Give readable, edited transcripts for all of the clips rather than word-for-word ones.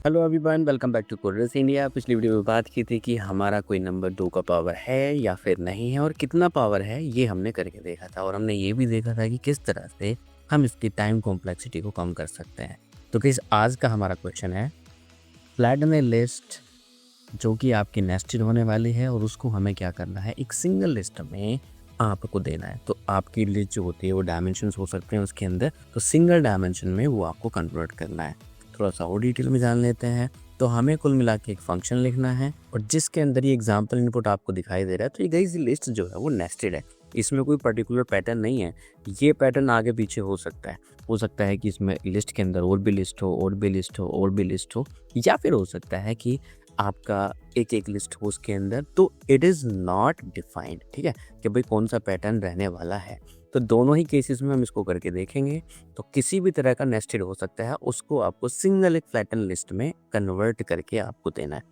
Hello everyone, welcome back to coders India. पिछली video में बात की थी कि हमारा कोई नंबर 2 का पावर है या फिर नहीं है और कितना पावर है ये हमने करके देखा था, और हमने ये भी देखा था कि किस तरह से हम इसकी टाइम कॉम्प्लेक्सिटी को कम कर सकते हैं। तो गाइस, आज का हमारा क्वेश्चन है फ्लैटन ए लिस्ट जो कि आपकी नेस्टेड होने वाली है, और उसको हमें क्या करना है, एक सिंगल लिस्ट में आपको देना है। तो आपकी लिस्ट जो होती है वो डायमेंशंस हो सकते हैं उसके अंदर, तो सिंगल डायमेंशन में वो आपको कन्वर्ट करना है। थोड़ा सा और डिटेल में जान लेते हैं। तो हमें कुल मिला के एक फंक्शन लिखना है, और जिसके अंदर ये एग्जाम्पल इनपुट आपको दिखाई दे रहा है। तो ये गाइस लिस्ट जो है वो नेस्टेड है, इसमें कोई पर्टिकुलर पैटर्न नहीं है। ये पैटर्न आगे पीछे हो सकता है कि इसमें लिस्ट के अंदर और भी लिस्ट हो, और भी लिस्ट हो, और भी लिस्ट हो, या फिर हो सकता है कि आपका एक एक लिस्ट हो उसके अंदर। तो इट इज़ नॉट डिफाइंड, ठीक है, कि भाई कौन सा पैटर्न रहने वाला है। तो दोनों ही केसेस में हम इसको करके देखेंगे। तो किसी भी तरह का नेस्टेड हो सकता है, उसको आपको सिंगल एक फ्लैटन लिस्ट में कन्वर्ट करके आपको देना है।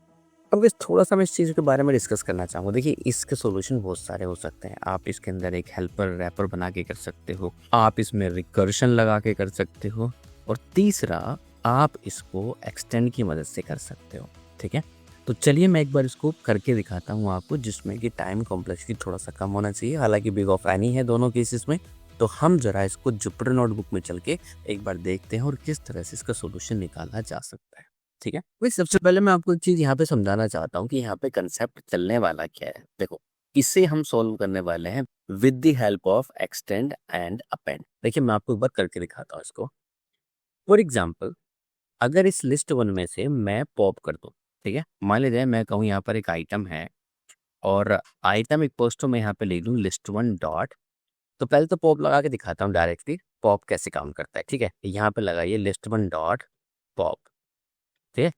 अब इस थोड़ा सा मैं इस चीज़ के बारे में डिस्कस करना चाहूँगा। देखिए, इसके सॉल्यूशन बहुत सारे हो सकते हैं। आप इसके अंदर एक हेल्पर रैपर बना के कर सकते हो, आप इसमें रिकर्शन लगा के कर सकते हो, और तीसरा आप इसको एक्सटेंड की मदद से कर सकते हो। ठीक है, तो चलिए मैं एक बार इसको करके दिखाता हूँ आपको, जिसमें कि टाइम कॉम्प्लेक्सिटी थोड़ा सा कम होना चाहिए। हालांकि बिग ऑफ एनी है दोनों केसेस में। तो हम जरा इसको जुपिटर नोटबुक में चल के एक बार देखते हैं और किस तरह से इसका सोल्यूशन निकाला जा सकता है। ठीक है, वही सबसे पहले मैं आपको एक चीज़ यहाँ पे समझाना चाहता हूँ कि यहाँ पे कंसेप्ट चलने वाला क्या है। देखो, इसे हम सॉल्व करने वाले हैं with the help of extend and append. देखिए, मैं आपको एक बार करके दिखाता हूँ इसको। फॉर एग्जाम्पल, अगर इस लिस्ट वन में से मैं पॉप कर दूँ, ठीक है, मान लीजिए मैं कहूँ यहाँ पर एक आइटम है, और आइटम एक पोस्ट मैं यहाँ पे ले लूँ लिस्ट वन डॉट। तो पहले तो पॉप लगा के दिखाता हूँ डायरेक्टली पॉप कैसे काम करता है। ठीक है, यहाँ पे लगाइए लिस्ट वन डॉट पॉप। ठीक है,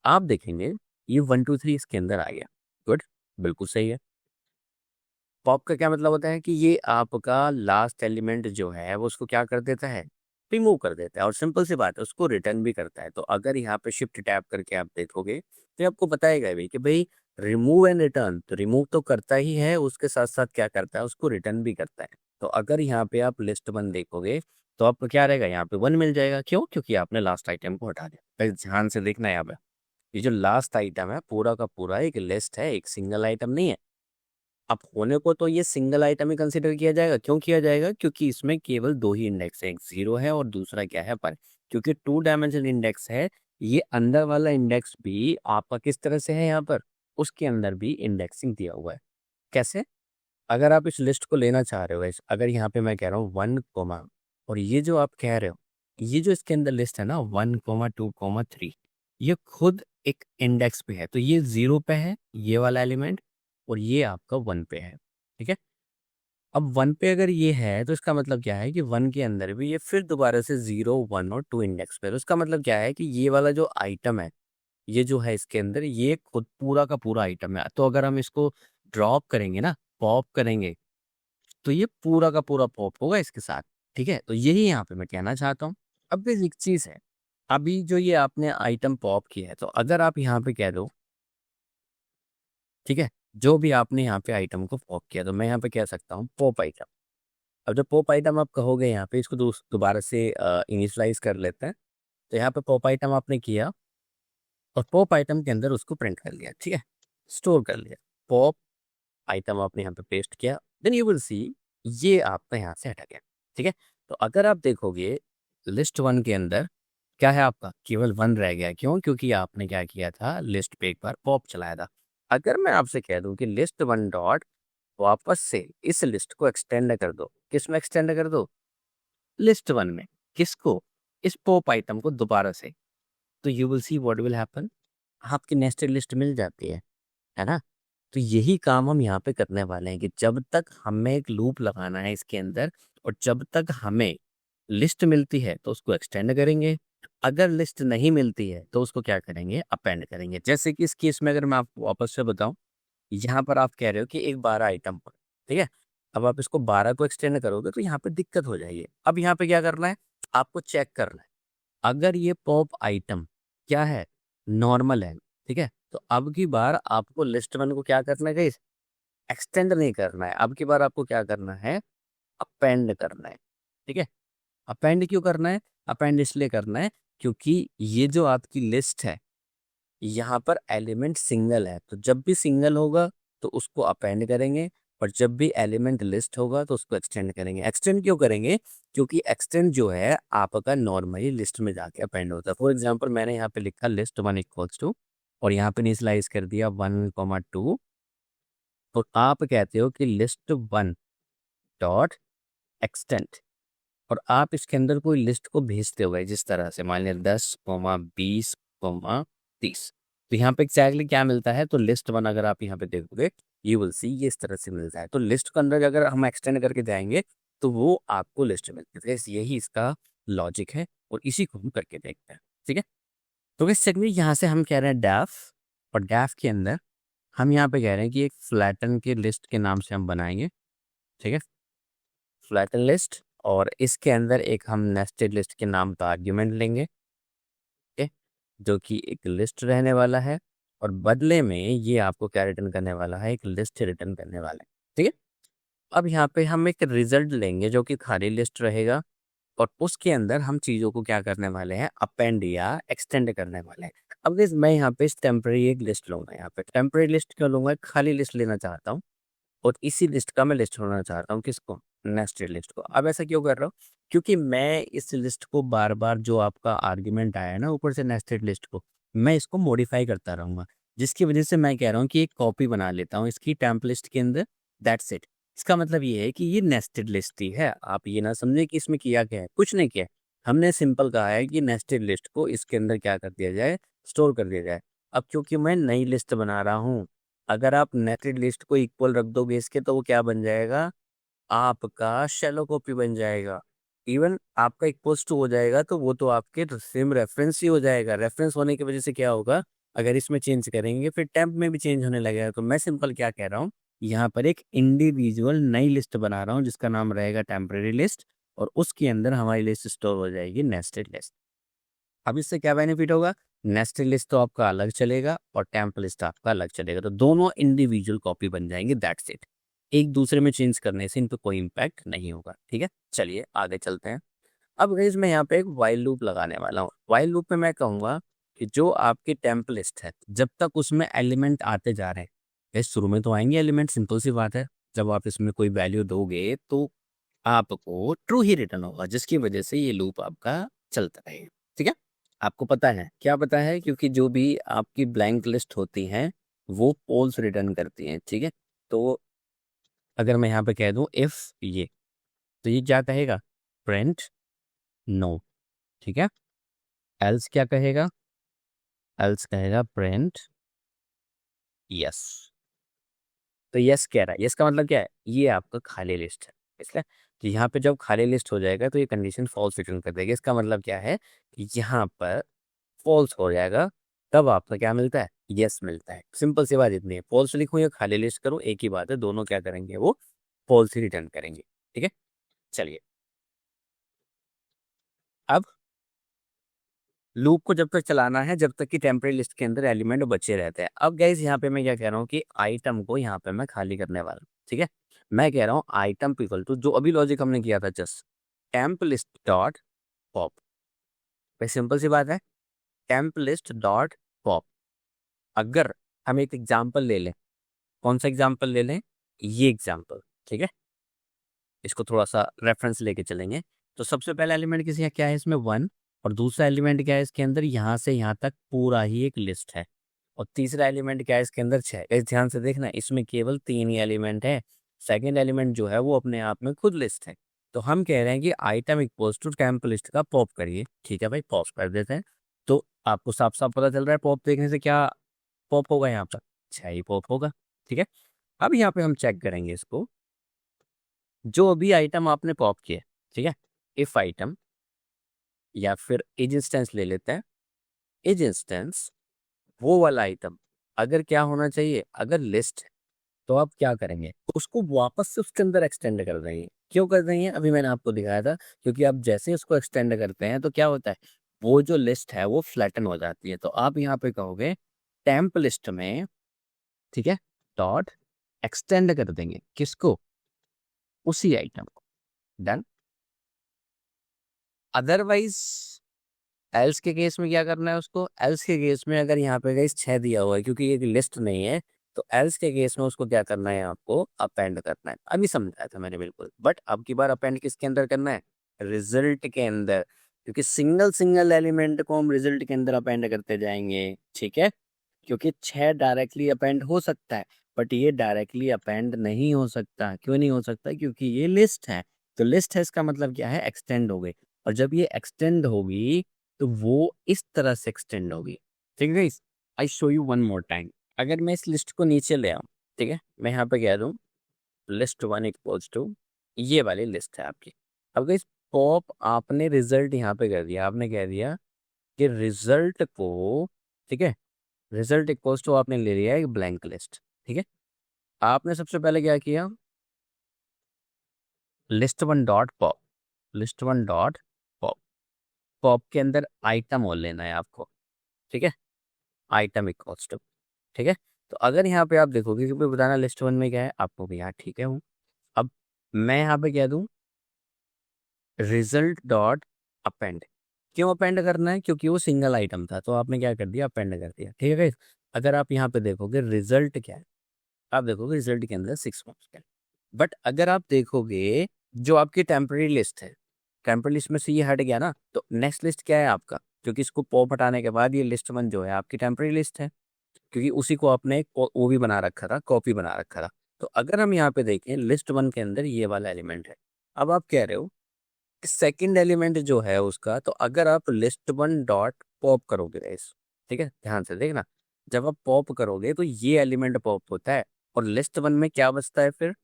आप देखेंगे ये 1 2 3 इसके अंदर आ गया। गुड, बिल्कुल सही है। पॉप का क्या मतलब होता है कि ये आपका लास्ट एलिमेंट जो है वो उसको क्या कर देता है, रिमूव कर देता है, और सिंपल सी बात है उसको रिटर्न भी करता है। तो अगर यहाँ पे शिफ्ट टैप करके आप देखोगे तो ये आपको बताएगा भाई कि भाई रिमूव एंड रिटर्न। तो रिमूव तो करता ही है, उसके साथ साथ क्या करता है, उसको रिटर्न भी करता है। तो अगर यहाँ पे आप लिस्ट वन देखोगे तो आपको क्या रहेगा, यहाँ पे वन मिल जाएगा। क्यों? क्योंकि आपने लास्ट आइटम को हटा दिया। पहले ध्यान से देखना है, यहाँ पे ये जो लास्ट आइटम है पूरा का पूरा एक लिस्ट है, एक सिंगल आइटम नहीं है। अब होने को तो ये सिंगल आइटम ही कंसीडर किया जाएगा। क्यों किया जाएगा? क्योंकि इसमें केवल दो ही इंडेक्स है, एक 0 है और दूसरा क्या है, पर। क्योंकि 2 डायमेंशनल इंडेक्स है, ये अंदर वाला इंडेक्स भी आपका किस तरह से है, यहाँ पर उसके अंदर भी इंडेक्सिंग दिया हुआ है। कैसे? अगर आप इस लिस्ट को लेना चाह रहे हो, अगर यहाँ पे मैं कह रहा हूँ 1 और ये जो आप कह रहे हो, ये जो इसके अंदर लिस्ट है ना 1 2 3, ये खुद एक इंडेक्स पे है। तो ये 0 पे है ये वाला एलिमेंट, और ये आपका 1 पे है। ठीक है, अब 1 पे अगर ये है तो इसका मतलब क्या है कि 1 के अंदर भी ये फिर दोबारा से 0 1 और 2 इंडेक्स पे है। तो इसका मतलब क्या है कि ये वाला जो आइटम है, ये जो है इसके अंदर, ये खुद पूरा का पूरा आइटम है। तो अगर हम इसको ड्रॉप करेंगे ना, पॉप करेंगे, तो ये पूरा का पूरा पॉप होगा इसके साथ। ठीक है, तो यही यहाँ पे मैं कहना चाहता हूँ। अब एक चीज़ है, अभी जो ये आपने आइटम पॉप किया है, तो अगर आप यहाँ पे कह दो, ठीक है, जो भी आपने यहाँ पे आइटम को पॉप किया, तो मैं यहाँ पे कह सकता हूँ पॉप आइटम। अब जब पॉप आइटम आप कहोगे, यहाँ पे इसको दोबारा से इनिशलाइज कर लेते हैं। तो यहाँ पे पॉप आइटम आपने किया, और पॉप आइटम के अंदर उसको प्रिंट कर लिया। ठीक है, स्टोर कर लिया। पॉप आइटम आपने यहाँ पे पेस्ट किया, देन यू विल सी ये आपका यहाँ से हटा गया। ठीक है, तो अगर आप देखोगे लिस्ट वन के अंदर क्या है, आपका केवल 1 रह गया। क्यों? क्योंकि आपने क्या किया था, लिस्ट पे एक बार पॉप चलाया था। अगर मैं आपसे कह दूं कि लिस्ट वन डॉट वापस से इस लिस्ट को एक्सटेंड कर दो, किस में एक्सटेंड कर दो, लिस्ट वन में। किसको? इस पॉप आइटम को दोबारा से। तो you will see what will happen, आपकी नेस्टेड लिस्ट मिल जाती है ना। तो यही काम हम यहाँ पे करने वाले हैं कि जब तक हमें एक लूप लगाना है इसके अंदर, और जब तक हमें लिस्ट मिलती है तो उसको एक्सटेंड करेंगे। अगर लिस्ट नहीं मिलती है तो उसको क्या करेंगे, अपेंड करेंगे। जैसे कि इस केस में अगर मैं आपको वापस से बताऊं, यहाँ पर आप कह रहे हो कि एक 12 आइटम पर, ठीक है, अब आप इसको 12 को एक्सटेंड करोगे तो यहाँ पे दिक्कत हो जाएगी। अब यहाँ पे क्या करना है, आपको चेक करना है अगर ये पॉप आइटम क्या है, नॉर्मल है। ठीक है, तो अब की बार आपको लिस्ट वन को क्या करना है गाइस, एक्सटेंड नहीं करना है। अब की बार आपको क्या करना है, अपेंड करना है। ठीक है, अपेंड क्यों करना है, अपेंड इसलिए करना है क्योंकि ये जो आपकी लिस्ट है, यहाँ पर एलिमेंट सिंगल है, तो जब भी सिंगल होगा तो उसको अपेंड करेंगे, और जब भी एलिमेंट लिस्ट होगा तो उसको एक्सटेंड करेंगे। एक्सटेंड क्यों करेंगे? क्योंकि एक्सटेंड जो है आपका नॉर्मली लिस्ट में जाके अपेंड होता है। फॉर एग्जांपल मैंने यहाँ पे लिखा लिस्ट 1 इक्वल्स टू, और यहाँ पे इनिशियलाइज कर दिया 1, 2, तो आप कहते हो कि लिस्ट 1 डॉट एक्सटेंड, और आप इसके अंदर कोई लिस्ट को भेजते हो गए जिस तरह से, मान लिया 10, 20, 30, तो यहाँ पे एग्जैक्टली क्या मिलता है? तो लिस्ट 1 अगर आप यहाँ पे देखोगे, यू विल सी ये इस तरह से मिलता है। तो लिस्ट के अंदर अगर हम एक्सटेंड करके जाएंगे तो वो आपको लिस्ट मिलती है। तो यही इसका लॉजिक है, और इसी को हम करके देखते हैं। ठीक है, तो इस सेगमेंट यहाँ से हम कह रहे हैं डेफ, और डेफ के अंदर हम यहाँ पे कह रहे हैं कि एक फ्लैटन के लिस्ट के नाम से हम बनाएंगे। ठीक है, फ्लैटन लिस्ट, और इसके अंदर एक हम नेस्टेड लिस्ट के नाम का आर्ग्यूमेंट लेंगे, ठीक है, जो कि एक लिस्ट रहने वाला है, और बदले में ये आपको क्या रिटर्न करने वाला है? एक लिस्ट रिटर्न करने वाला है। ठीक है, अब यहाँ पे हम एक रिजल्ट लेंगे जो कि खाली लिस्ट रहेगा, और उसके अंदर हम चीज़ों को क्या करने वाले हैं? अपेंड या एक्सटेंड करने वाले हैं। अब guys, मैं यहाँ पे टेम्पररी एक लिस्ट लूंगा। यहाँ पे टेम्पररी लिस्ट क्यों लूंगा? खाली लिस्ट लेना चाहता हूँ, और इसी लिस्ट का मैं लिस्ट होना चाहता हूँ। किसको? नेस्टेड लिस्ट को। अब ऐसा क्यों कर रहा हूँ? क्योंकि मैं इस लिस्ट को बार बार, जो आपका आर्ग्यूमेंट आया है ना ऊपर से नेस्टेड लिस्ट को, मैं इसको मॉडिफाई करता रहूंगा, जिसकी वजह से मैं कह रहा हूँ कि एक कॉपी बना लेता हूँ इसकी टेम्प लिस्ट के अंदर। That's it. इसका मतलब ये है कि ये नेस्टेड लिस्ट ही है। आप ये ना समझे कि इसमें किया क्या है, कुछ नहीं किया। हमने सिंपल कहा है कि नेस्टेड लिस्ट को इसके अंदर क्या कर दिया जाए? स्टोर कर दिया जाए। अब क्योंकि मैं नई लिस्ट बना रहा हूँ, अगर आप नेस्टेड लिस्ट को इक्वल रख दोगे इसके, तो वो क्या बन जाएगा? आपका शैलो कॉपी बन जाएगा। इवन आपका इक्वल्स टू हो जाएगा, तो वो तो आपके सेम रेफरेंस ही हो जाएगा। रेफरेंस होने की वजह से क्या होगा? अगर इसमें चेंज करेंगे फिर टेम्प में भी चेंज होने लगेगा। तो मैं सिंपल क्या कह रहा हूँ, यहाँ पर एक इंडिविजुअल नई लिस्ट बना रहा हूँ जिसका नाम रहेगा टेम्परेरी लिस्ट, और उसके अंदर हमारी लिस्ट स्टोर हो जाएगी नेस्टेड लिस्ट। अब इससे क्या बेनिफिट होगा? नेस्टेड लिस्ट तो आपका अलग चलेगा और टेम्प लिस्ट आपका अलग चलेगा, तो दोनों इंडिविजुअल कॉपी बन जाएंगे। That's it. एक दूसरे में चेंज करने से इन पे कोई इम्पैक्ट नहीं होगा। ठीक है, चलिए आगे चलते हैं। अब गाइस मैं यहाँ पे एक वाइल लूप लगाने वाला हूँ। वाइल लूप में मैं कहूँगा कि जो आपकी टेम्प लिस्ट है, जब तक उसमें एलिमेंट आते जा रहे हैं, गाइस शुरू में तो आएंगे एलिमेंट, सिंपल सी बात है। जब आप इसमें कोई वैल्यू दोगे तो आपको ट्रू ही रिटर्न होगा, जिसकी वजह से ये लूप आपका चलता रहेगा। ठीक है, आपको पता है क्या? पता है, क्योंकि जो भी आपकी ब्लैंक लिस्ट होती हैं वो पोल्स रिटर्न करती हैं। ठीक है, तो अगर मैं यहाँ पे कह दूँ इफ ये, तो ये क्या कहेगा? Print no. ठीक है, एल्स क्या कहेगा? एल्स कहेगा प्रिंट यस। तो यस कह रहा है, यस का मतलब क्या है? ये आपका खाली लिस्ट है, इसलिए तो यहाँ पे जब खाली लिस्ट हो जाएगा तो ये कंडीशन फॉल्स रिटर्न कर देगा। इसका मतलब क्या है कि यहाँ पर फॉल्स हो जाएगा, तब आपका क्या मिलता है? यस मिलता है। सिंपल सी बात इतनी है। फॉल्स लिखूँ या खाली लिस्ट करूँ, एक ही बात है, दोनों क्या करेंगे? वो फॉल्स ही रिटर्न करेंगे। ठीक है, चलिए अब लूप को जब तक चलाना है जब तक कि टेम्परेरी लिस्ट के अंदर एलिमेंट बचे रहते हैं। अब गाइस यहाँ पे मैं क्या कह रहा हूँ कि आइटम को यहाँ पे मैं खाली करने वाला हूँ। ठीक है, मैं कह रहा हूँ आइटम इक्वल टू, जो अभी लॉजिक हमने किया था, just temp list dot pop. भाई सिंपल सी बात है, टेम्प लिस्ट डॉट पॉप। अगर हम एक एग्जाम्पल ले लें, कौन सा एग्जाम्पल ले लें? ये एग्जाम्पल। ठीक है, इसको थोड़ा सा रेफरेंस लेके चलेंगे। तो सबसे पहला एलिमेंट किसी क्या है इसमें? 1, और दूसरा एलिमेंट क्या है इसके अंदर? यहाँ से यहाँ तक पूरा ही एक लिस्ट है, और तीसरा एलिमेंट क्या है इसके अंदर? 6। इस ध्यान से देखना, इसमें केवल 3 ही एलिमेंट है। सेकेंड एलिमेंट जो है वो अपने आप में खुद लिस्ट है। तो हम कह रहे हैं कि item equals to temp list का पॉप करिए। ठीक है भाई, पॉप कर देते हैं। तो आपको साफ साफ पता चल रहा है पॉप देखने से क्या पॉप होगा? यहाँ पर 6 ही पॉप होगा। ठीक है, अब यहाँ पे हम चेक करेंगे इसको, जो अभी आइटम आपने पॉप किया। ठीक है, इफ आइटम, या फिर एज इंस्टेंस ले लेते हैं। एज इंस्टेंस वो वाला आइटम अगर क्या होना चाहिए? अगर लिस्ट है तो आप क्या करेंगे? उसको वापस से उसके अंदर एक्सटेंड कर देंगे। क्यों कर देंगे? अभी मैंने आपको दिखाया था, क्योंकि आप जैसे ही उसको एक्सटेंड करते हैं तो क्या होता है? वो जो लिस्ट है वो फ्लैटन हो जाती है। तो आप यहाँ पे कहोगे टेम्प लिस्ट में, ठीक है, डॉट एक्सटेंड कर देंगे। किसको? उसी आइटम को। डन। अदरवाइज एल्स के केस में क्या करना है उसको, एल्स के केस में अगर यहाँ पे गाइस 6 दिया हुआ है क्योंकि ये लिस्ट नहीं है, तो एल्स के केस में उसको क्या करना है, आपको अपेंड करना है। अभी समझाया था मैंने बिल्कुल, बट अब की बार अपेंड किसके अंदर करना है, रिजल्ट के अंदर, क्योंकि सिंगल सिंगल एलिमेंट को हम रिजल्ट के अंदर अपेंड करते जाएंगे, ठीक है। क्योंकि 6 डायरेक्टली अपेंड हो सकता है, बट ये डायरेक्टली अपेंड नहीं हो सकता। क्यों नहीं हो सकता, क्योंकि ये लिस्ट है। तो लिस्ट है इसका मतलब क्या है, एक्सटेंड हो गई। और जब ये एक्सटेंड होगी तो वो इस तरह से एक्सटेंड होगी, ठीक है guys. I show you one more time. अगर मैं इस लिस्ट को नीचे ले आऊँ, ठीक है, मैं यहाँ पे कह दूँ लिस्ट 1 इक्वल्स टू ये वाली लिस्ट है आपकी। अब गाइस पॉप आपने रिजल्ट यहाँ पे कर दिया, आपने कह दिया कि रिजल्ट को, ठीक है, रिजल्ट इक्वल्स टू आपने ले लिया एक ब्लैंक लिस्ट, ठीक है। आपने सबसे पहले क्या किया, list1.pop, list1.pop, पॉप के अंदर आइटम और लेना है आपको, ठीक है, आइटम इक्वल्स टू, ठीक है। तो अगर यहाँ पे आप देखोगे कि भाई बताना लिस्ट 1 में क्या है, आपको भी यहाँ ठीक है हूँ। अब मैं यहाँ पे कह दूँ रिजल्ट डॉट अपेंड। क्यों अपेंड करना है, क्योंकि वो सिंगल आइटम था, तो आपने क्या कर दिया, अपेंड कर दिया, ठीक है। अगर आप यहाँ पे देखोगे रिजल्ट क्या है, आप देखोगे रिजल्ट के अंदर 6 मार्क्स का। बट अगर आप देखोगे जो आपकी टेम्पररी लिस्ट है, टेम्पररी लिस्ट में से ये हट गया ना, तो नेक्स्ट लिस्ट क्या है आपका, क्योंकि इसको पॉप हटाने के बाद ये लिस्ट 1 जो है आपकी टेम्पररी लिस्ट है, क्योंकि उसी को आपने वो भी बना रखा था, कॉपी बना रखा था। तो अगर हम यहाँ पे देखें लिस्ट 1 के अंदर ये वाला एलिमेंट है। अब आप कह रहे हो कि सेकेंड एलिमेंट जो है उसका, तो अगर आप लिस्ट 1 डॉट पॉप करोगे गाइस, ठीक है, ध्यान से देखना, जब आप पॉप करोगे तो ये एलिमेंट पॉप होता है, और लिस्ट 1 में क्या बचता है फिर,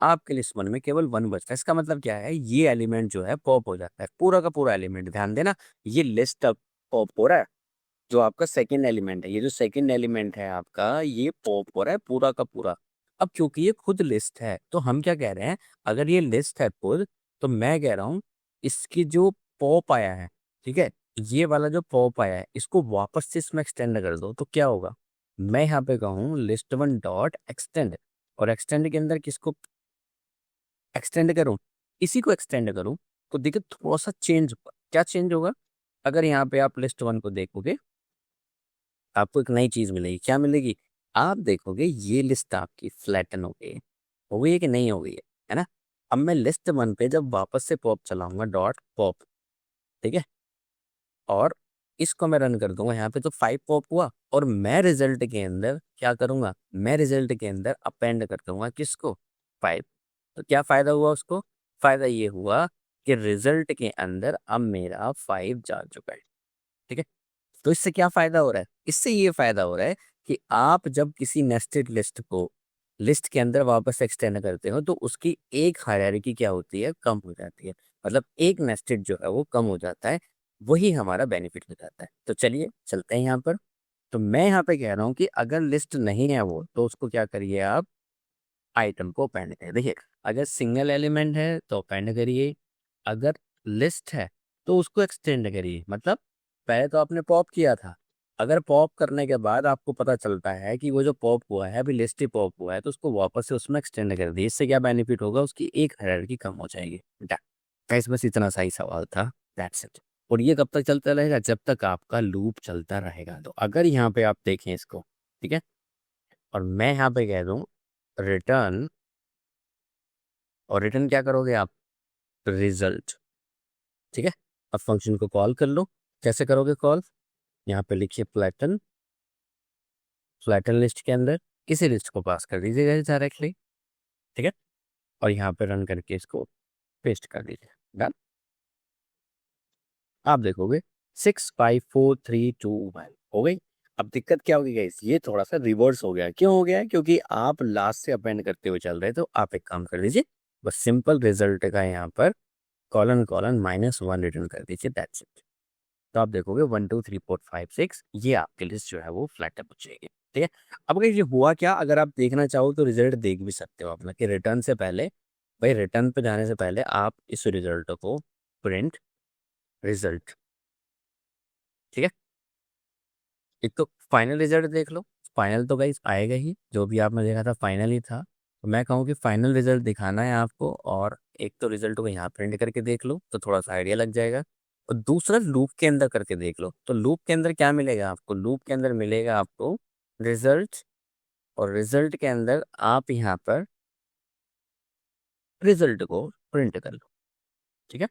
आपके लिस्ट 1 में केवल 1 बचता है। इसका मतलब क्या है, ये एलिमेंट जो है पॉप हो जाता है, पूरा का पूरा एलिमेंट। ध्यान देना, ये लिस्ट अब पॉप हो रहा है, जो आपका सेकंड एलिमेंट है, ये जो सेकंड एलिमेंट है आपका, ये पॉप हो रहा है पूरा का पूरा। अब क्योंकि ये खुद लिस्ट है, तो हम क्या कह रहे हैं, अगर ये लिस्ट है खुद, तो मैं कह रहा हूँ इसकी जो पॉप आया है, ठीक है, ये वाला जो पॉप आया है, इसको वापस से इसमें एक्सटेंड कर दो, तो क्या होगा, मैं यहाँ पे कहूँ list1 डॉट एक्सटेंड, और एक्सटेंड के अंदर किसको एक्सटेंड करूँ, इसी को एक्सटेंड करूँ, तो देखिए थोड़ा सा चेंज होगा। क्या चेंज होगा, अगर यहाँ पे आप लिस्ट 1 को देखोगे, आपको एक नई चीज मिलेगी। क्या मिलेगी, आप देखोगे ये लिस्ट आपकी फ्लैटन हो गई है कि नहीं हो गई है ना। अब मैं लिस्ट 1 पे जब वापस से पॉप चलाऊंगा डॉट पॉप, ठीक है, और इसको मैं रन कर दूंगा यहाँ पे, तो 5 पॉप हुआ, और मैं रिजल्ट के अंदर क्या करूंगा, मैं रिजल्ट के अंदर अपेंड कर दूंगा किसको, 5। तो क्या फायदा हुआ उसको, फायदा ये हुआ कि रिजल्ट के अंदर अब मेरा 5 जा चुका है, ठीक है। तो इससे क्या फायदा हो रहा है, इससे ये फायदा हो रहा है कि आप जब किसी नेस्टेड लिस्ट को लिस्ट के अंदर वापस एक्सटेंड करते हो, तो उसकी एक हायरार्की क्या होती है, कम हो जाती है। मतलब एक नेस्टेड जो है वो कम हो जाता है, वही हमारा बेनिफिट हो जाता है। तो चलिए चलते हैं यहाँ पर। तो मैं यहाँ पे कह रहा हूँ कि अगर लिस्ट नहीं है वो, तो उसको क्या करिए आप, आइटम को अपेंड करिए। देखिए, अगर सिंगल एलिमेंट है तो अपेंड करिए, अगर लिस्ट है तो उसको एक्सटेंड करिए। मतलब पहले तो आपने पॉप किया था, अगर पॉप करने के बाद आपको पता चलता है कि वो जो पॉप हुआ है अभी लिस्ट ही पॉप हुआ है, तो उसको वापस से उसमें एक्सटेंड कर दिए। इससे क्या बेनिफिट होगा, उसकी एक हायरार्की कम हो जाएगी। गाइस बस इतना सा ही सवाल था, दैट्स इट। और ये कब तक चलता रहेगा, जब तक आपका लूप चलता रहेगा। तो अगर यहाँ पे आप देखें इसको, ठीक है, और मैं यहाँ पे कह दूं रिटर्न, और रिटर्न क्या करोगे आप, रिजल्ट, ठीक है। अब फंक्शन को कॉल कर लो, कैसे करोगे कॉल, यहाँ पे लिखिए फ्लैटन, फ्लैटन लिस्ट के अंदर किसी लिस्ट को पास कर दीजिएगा डायरेक्टली, ठीक है, और यहाँ पे रन करके इसको पेस्ट कर दीजिए, डन। आप देखोगे 6 5 4 3 2 1 हो गई। अब दिक्कत क्या होगी गाइस, ये थोड़ा सा रिवर्स हो गया। क्यों हो गया, क्योंकि आप लास्ट से अपेंड करते हुए चल रहे, तो आप एक काम कर दीजिए, बस सिंपल रिजल्ट का यहाँ पर कॉलन कॉलन -1 रिटर्न कर दीजिए, दैट्स इट। तो आप देखोगे 1 2 3 4 5 6, ये आपकी लिस्ट जो है वो फ्लैट अप हो जाएगी, ठीक है। अब अगर ये हुआ क्या, अगर आप देखना चाहो तो रिजल्ट देख भी सकते हो आप, कि रिटर्न से पहले, भाई रिटर्न पे जाने से पहले आप इस रिजल्ट को प्रिंट रिजल्ट, ठीक है। एक तो फाइनल रिजल्ट देख लो, फाइनल तो गाइस आएगा ही, जो भी आपने देखा था फाइनल ही था। तो मैं कहूँ कि फाइनल रिजल्ट दिखाना है आपको, और एक तो रिजल्ट को यहाँ प्रिंट करके देख लो, तो थोड़ा सा आइडिया लग जाएगा। और दूसरा लूप के अंदर करके देख लो। तो लूप के अंदर क्या मिलेगा आपको? लूप के अंदर मिलेगा आपको रिजल्ट, और रिजल्ट के अंदर आप यहाँ पर रिजल्ट को प्रिंट कर लो। ठीक है,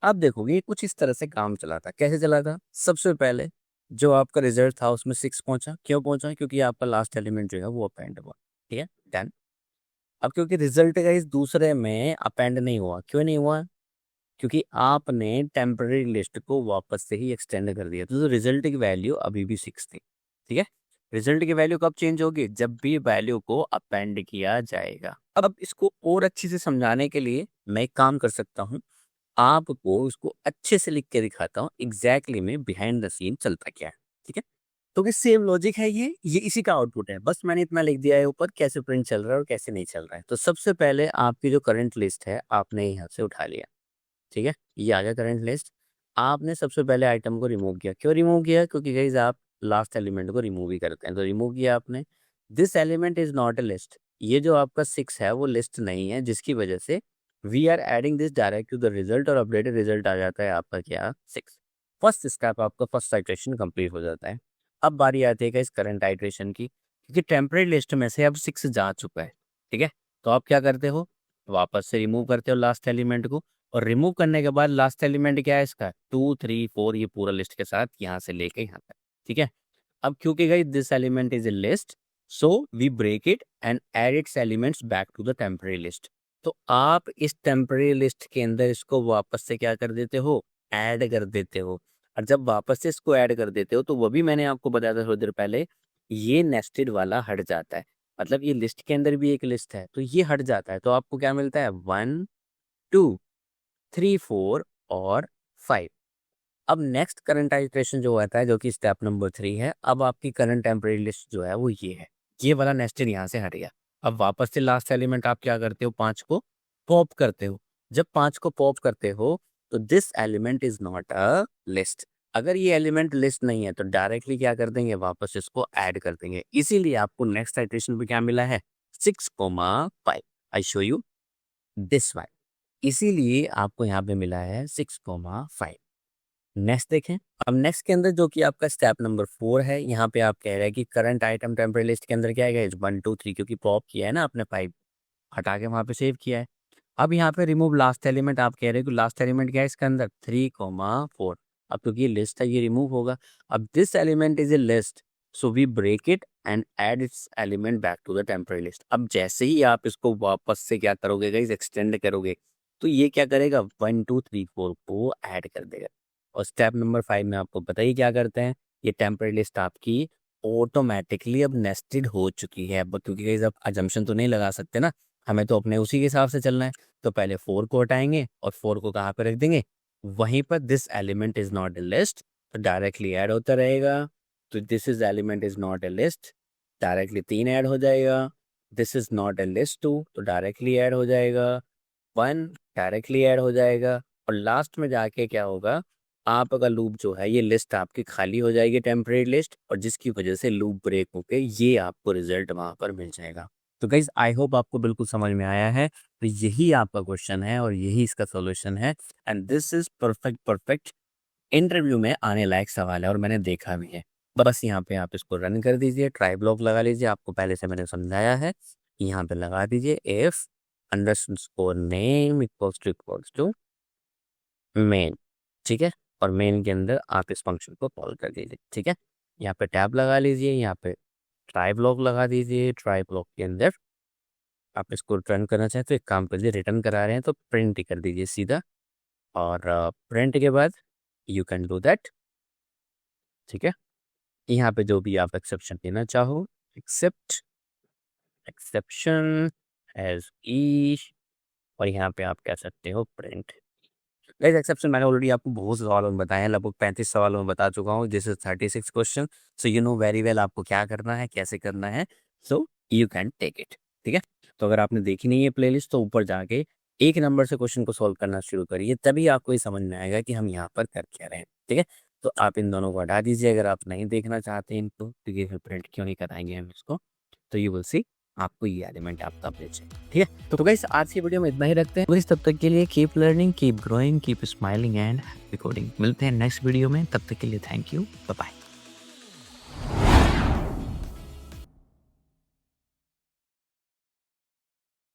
आप देखोगे ये कुछ इस तरह से काम चला था। कैसे चला था? सबसे पहले जो आपका रिजल्ट था उसमें 6 पहुंचा। क्यों पहुंचा? क्योंकि आपका लास्ट एलिमेंट जो है वो अपेंड हुआ। ठीक है, डन। अब क्योंकि रिजल्ट का इस दूसरे में अपेंड नहीं हुआ, क्यों नहीं हुआ? क्योंकि आपने टेम्पररी लिस्ट को वापस से ही एक्सटेंड कर दिया, तो रिजल्ट की वैल्यू अभी भी 6 थी। ठीक है, रिजल्ट की वैल्यू कब चेंज होगी? जब भी वैल्यू को अपेंड किया जाएगा। अब इसको और अच्छे से समझाने के लिए मैं एक काम कर सकता हूँ, आपको इसको अच्छे से लिख के दिखाता हूँ एग्जैक्टली में बिहाइंड द सीन चलता क्या है। ठीक है, तो कि सेम लॉजिक है, ये इसी का आउटपुट है। बस मैंने इतना लिख दिया है ऊपर कैसे प्रिंट चल रहा है और कैसे नहीं चल रहा है। तो सबसे पहले आपकी जो करंट लिस्ट है आपने यहाँ से उठा लिया। ठीक है, ये आ गया करंट लिस्ट। आपने सबसे पहले आइटम को रिमूव किया। क्यों रिमूव किया? क्योंकि गाइस आप लास्ट एलिमेंट को रिमूव ही करते हैं, तो रिमूव किया आपने। This element is not a list, ये जो आपका 6 है वो लिस्ट नहीं है, जिसकी वजह से we are adding this direct to the result, और अपडेटेड रिजल्ट आ जाता है आपका क्या? 6। फर्स्ट स्टेप आपका, फर्स्ट आइट्रेशन कंप्लीट हो जाता है। अब बारी आती है इस करंट आइट्रेशन की, क्योंकि टेम्परेरी लिस्ट में से अब 6 जा चुका है। ठीक है, तो आप क्या करते हो? वापस से रिमूव करते हो लास्ट एलिमेंट को, और रिमूव करने के बाद लास्ट एलिमेंट क्या है इसका? 2 3 4, ये पूरा लिस्ट के साथ यहाँ से लेके यहाँ तक। ठीक है, अब क्योंकि guys this element is a list, so we break it and add its elements back to the temporary list. तो आप इस टेम्परेरी लिस्ट के अंदर इसको वापस से क्या कर देते हो? ऐड कर देते हो। और जब वापस से इसको ऐड कर देते हो तो वो भी मैंने आपको बताया था थोड़ी देर पहले, ये नेस्टेड वाला हट जाता है। मतलब ये लिस्ट के अंदर भी एक लिस्ट है, तो ये हट जाता है। तो आपको क्या मिलता है? 1 2 3 4 और 5। अब नेक्स्ट करंट आइट्रेशन जो आता है, जो कि स्टेप नंबर 3 है, अब आपकी करंट टेम्परेरी लिस्ट जो है वो ये है। ये वाला नेस्टेड यहाँ से हट गया। अब वापस से लास्ट एलिमेंट आप क्या करते हो? 5 को पॉप करते हो। जब 5 को पॉप करते हो तो this element is not a list. अगर ये एलिमेंट लिस्ट नहीं है तो डायरेक्टली क्या कर देंगे? वापस इसको ऐड कर देंगे। इसीलिए आपको नेक्स्ट आइट्रेशन पे क्या मिला है? 6,5। I show you this one. इसीलिए आपको यहाँ पे मिला है 6,5। नेक्स्ट देखें। अब नेक्स्ट के अंदर जो कि आपका स्टेप नंबर 4 है, यहाँ पे आप कह रहे हैं कि करंट आइटम टेम्परेरी लिस्ट के अंदर क्या है? 1 2 3, क्योंकि पॉप किया है ना आपने, 5 हटा के वहाँ पे सेव किया है। अब यहाँ पे रिमूव लास्ट एलिमेंट, आप कह रहे हो कि लास्ट एलिमेंट क्या है इसके अंदर? 3,4। अब क्योंकि ये लिस्ट है ये रिमूव होगा। अब this element is a list, so we break it and add its element back to the temporary list. अब जैसे ही आप इसको वापस से क्या करोगे गाइस? एक्सटेंड करोगे, तो ये क्या करेगा? 1 2 3 4 को ऐड कर देगा। और स्टेप नंबर 5 में आपको पता ही क्या करते हैं, ये टेम्परेरी लिस्ट आपकी ऑटोमेटिकली अब नेस्टेड हो चुकी है। अब क्योंकि गाइस अब अजम्पशन तो नहीं लगा सकते ना, हमें तो अपने उसी के हिसाब से चलना है। तो पहले 4 को हटाएंगे और 4 को कहाँ पे रख देंगे? वहीं पर this element is not a list, तो डायरेक्टली ऐड होता रहेगा। तो this is element is not a list, directly 3 add हो जाएगा। This is not a list 2, तो डायरेक्टली ऐड हो जाएगा। 1 डायरेक्टली ऐड हो जाएगा। और लास्ट में जाके क्या होगा? आपका लूप जो है, ये लिस्ट आपकी खाली हो जाएगी, टेम्परेरी लिस्ट, और जिसकी वजह से लूप ब्रेक होके ये आपको रिजल्ट वहां पर मिल जाएगा। तो गाइज आई होप आपको बिल्कुल समझ में आया है। तो यही आपका क्वेश्चन है और यही इसका सॉल्यूशन है, and this is perfect perfect interview में आने लायक सवाल है, और मैंने देखा भी है। बस यहाँ पे आप इसको रन कर दीजिए, ट्राई ब्लॉक लगा लीजिए, आपको पहले से मैंने समझाया है। यहाँ पे लगा दीजिए if underscore name equals to main. ठीक है, और मेन के अंदर आप इस फंक्शन को कॉल कर दीजिए। ठीक है, यहाँ पे टैब लगा लीजिए, यहाँ पे ट्राई ब्लॉक लगा दीजिए। ट्राई ब्लॉक के अंदर आप इसको रिटर्न करना चाहें तो एक काम कर दीजिए, रिटर्न करा रहे हैं तो प्रिंट ही कर दीजिए सीधा, और प्रिंट के बाद यू कैन डू दैट। ठीक है, यहाँ पे जो भी आप एक्सेप्शन देना चाहो, एक्सेप्ट एक्सेप्शन एज ई, और यहाँ पे आप कह सकते हो प्रिंट। गाइस एक्सेप्शन मैंने ऑलरेडी आपको बहुत सवालों में बताया है, लगभग 35 सवालों में बता चुका हूँ। This is 36 question, so you know very well आपको क्या करना है, कैसे करना है, so you can take it. ठीक है, तो अगर आपने देखी नहीं है प्लेलिस्ट तो ऊपर जाके 1 नंबर से क्वेश्चन को सॉल्व करना शुरू करिए, तभी आपको ये समझ में आएगा कि हम यहाँ पर कर क्या रहे हैं। ठीक है, तो आप इन दोनों को हटा दीजिए अगर आप नहीं देखना चाहते इनको, क्योंकि फिर प्रिंट क्यों नहीं कराएंगे हम इसको। तो यू विल सी आपको ये एलिमेंट आपका ब्रिज है। ठीक है, तो गाइस आज की वीडियो में इतना ही रखते हैं। गाइस तब तक के लिए keep learning, keep growing, keep smiling and recording. मिलते हैं नेक्स्ट वीडियो में, तब तक के लिए थैंक यू, बाय बाय।